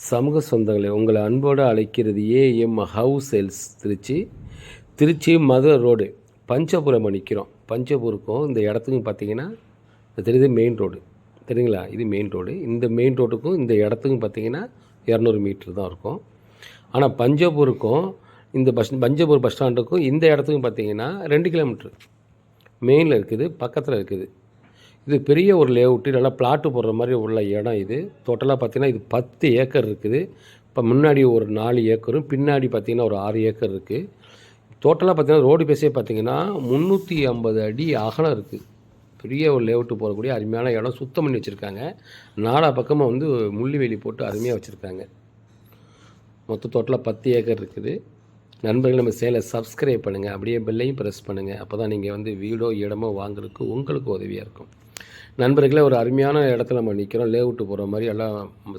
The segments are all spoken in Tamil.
சமூக சொந்தங்களே, உங்களை அன்போடு அழைக்கிறது AM house sales Trichy. Trichy Madurai road Panchapuram நிற்கிறோம். பஞ்சபுருக்கும் இந்த இடத்துக்கும் பார்த்தீங்கன்னா தெரியுது மெயின் ரோடு, தெரியுங்களா? இது மெயின் ரோடு. இந்த மெயின் ரோட்டுக்கும் இந்த இடத்துக்கும் பார்த்தீங்கன்னா 200 மீட்ரு தான் இருக்கும். ஆனால் பஞ்சபுருக்கும் இந்த பஞ்சபுரம் பஸ் ஸ்டாண்டுக்கும் இந்த இடத்துக்கும் பார்த்தீங்கன்னா 2 கிலோமீட்ரு மெயினில் இருக்குது, பக்கத்தில் இருக்குது. இது பெரிய ஒரு லேஅவுட்டு, நல்லா பிளாட்டு போடுற மாதிரி உள்ள இடம். இது டோட்டலாக பார்த்திங்கன்னா இது 10 ஏக்கர் இருக்குது. இப்போ முன்னாடி ஒரு 4 ஏக்கரும் பின்னாடி பார்த்திங்கன்னா ஒரு 6 ஏக்கர் இருக்குது. டோட்டலாக பார்த்திங்கன்னா ரோடு பேஸே பார்த்திங்கன்னா 350 அடி அகலம் இருக்குது. பெரிய ஒரு லேஅவுட்டு போகக்கூடிய அருமையான இடம், சுத்தம் பண்ணி வச்சுருக்காங்க. நாலா பக்கமாக வந்து முள்ளிவேலி போட்டு அருமையாக வச்சுருக்காங்க. மொத்த டோட்டலாக 10 ஏக்கர் இருக்குது. நண்பர்கள், நம்ம சேலை சப்ஸ்கிரைப் பண்ணுங்கள், அப்படியே பெல்லையும் ப்ரெஸ் பண்ணுங்கள். அப்போ தான் நீங்கள் வந்து வீடோ இடமோ வாங்குறதுக்கு உங்களுக்கு உதவியாக இருக்கும். நண்பர்களே, ஒரு அருமையான இடத்துல நம்ம நிற்கிறோம். லேஅவுட்டு போகிற மாதிரி எல்லாம்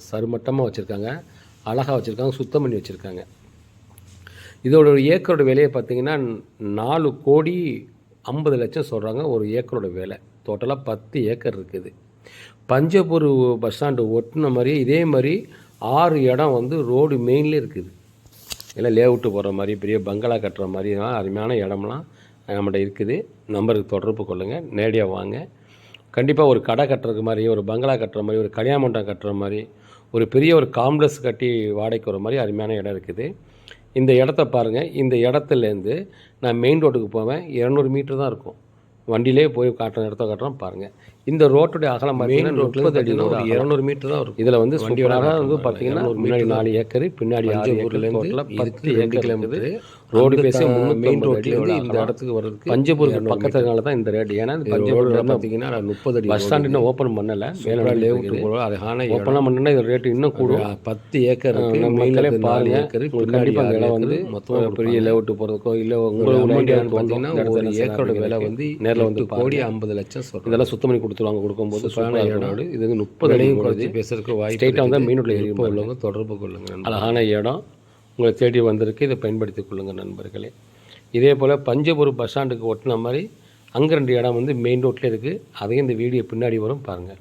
சருமட்டமாக வச்சுருக்காங்க, அழகாக வச்சுருக்காங்க, சுத்தம் பண்ணி வச்சுருக்காங்க. இதோட ஏக்கரோட விலையை பார்த்திங்கன்னா 4,50,00,000 சொல்கிறாங்க ஒரு ஏக்கரோட விலை. டோட்டலாக 10 ஏக்கர் இருக்குது. பஞ்சபுர் பஸ் ஸ்டாண்டு ஒட்டின மாதிரி இதே மாதிரி 6 இடம் வந்து ரோடு மெயின்லேயே இருக்குது. எல்லாம் லேஅவுட்டு போகிற மாதிரி பெரிய பங்களா கட்டுற மாதிரி அருமையான இடம்லாம் நம்மகிட்ட இருக்குது. நம்பருக்கு தொடர்பு கொள்ளுங்கள், நேரடியாக வாங்க. கண்டிப்பாக ஒரு கடை கட்டுறதுக்கு மாதிரி, ஒரு பங்களா கட்டுற மாதிரி, ஒரு கல்யாண மண்டபம் கட்டுற மாதிரி, ஒரு பெரிய ஒரு காம்ப்ளெக்ஸ் கட்டி வாடகைக்கு வர மாதிரி அருமையான இடம் இருக்குது. இந்த இடத்த பாருங்கள். இந்த இடத்துலேருந்து நான் மெயின் ரோட்டுக்கு போவேன், 200 மீட்ரு தான் இருக்கும். வண்டியிலே போய் காட்டுற இடத்த காட்டுறோம் பாருங்கள். இந்த ரோட்டுடைய அகலம் பார்த்தீங்கன்னா 30 அடி, ஒரு 200 மீட்டர் தான் இருக்கும். இதில் வந்து வண்டியோட வந்து பார்த்தீங்கன்னா முன்னாடி 4 ஏக்கர், பின்னாடி 6 ஏக்கர்லேருந்து 10 கிலோமீட்டர் ரோடு பேசி மெயின் ரோட்லேருந்து இந்த இடத்துக்கு வர்றதுக்கு பஞ்சபுரம் பக்கத்துனால தான் இந்த ரேட். ஏன்னா இந்த பஞ்சபுரம் பார்த்தீங்கன்னா 30 அடி பஸ் ஸ்டாண்ட் இன்னும் ஓப்பன் பண்ணலை. மேலே லேஅவுட்டு போடுவோம், அதனால ஓப்பனாக பண்ணால் இது ரேட்டு இன்னும் கூடும். 10 ஏக்கர் இருக்குது. மெயின்லே 4 ஏக்கர். கண்டிப்பாக அந்த இடம் வந்து மொத்தம் பெரிய லேஅவுட்டு போகிறதுக்கோ இல்லை உங்களுக்கு பார்த்தீங்கன்னா ஒரு ஏக்கரோட விலை வந்து நேரில் வந்து 1,50,00,000 சொல்கிறோம். இதெல்லாம் சுத்தம் பண்ணி கொடுக்கும்போது இடம். இது வந்து 30 அடியும் குறைச்சி பேசுறதுக்கு வாய்ப்பு. ஸ்ட்ரெயிட்டாக வந்தால் மெயின் ரோட்டில் ஏறி உள்ளவங்க தொடர்பு கொள்ளுங்கள். அழகான இடம் உங்களை தேடி வந்திருக்கு. இதை பயன்படுத்தி கொள்ளுங்கள் நண்பர்களே. இதே போல் பஞ்சபுரம் பஸ் ஸ்டாண்டுக்கு ஒட்டின மாதிரி அங்கே 2 இடம் வந்து மெயின் ரோட்டில் இருக்குது. அதையும் இந்த வீடியோ பின்னாடி வரும் பாருங்கள்.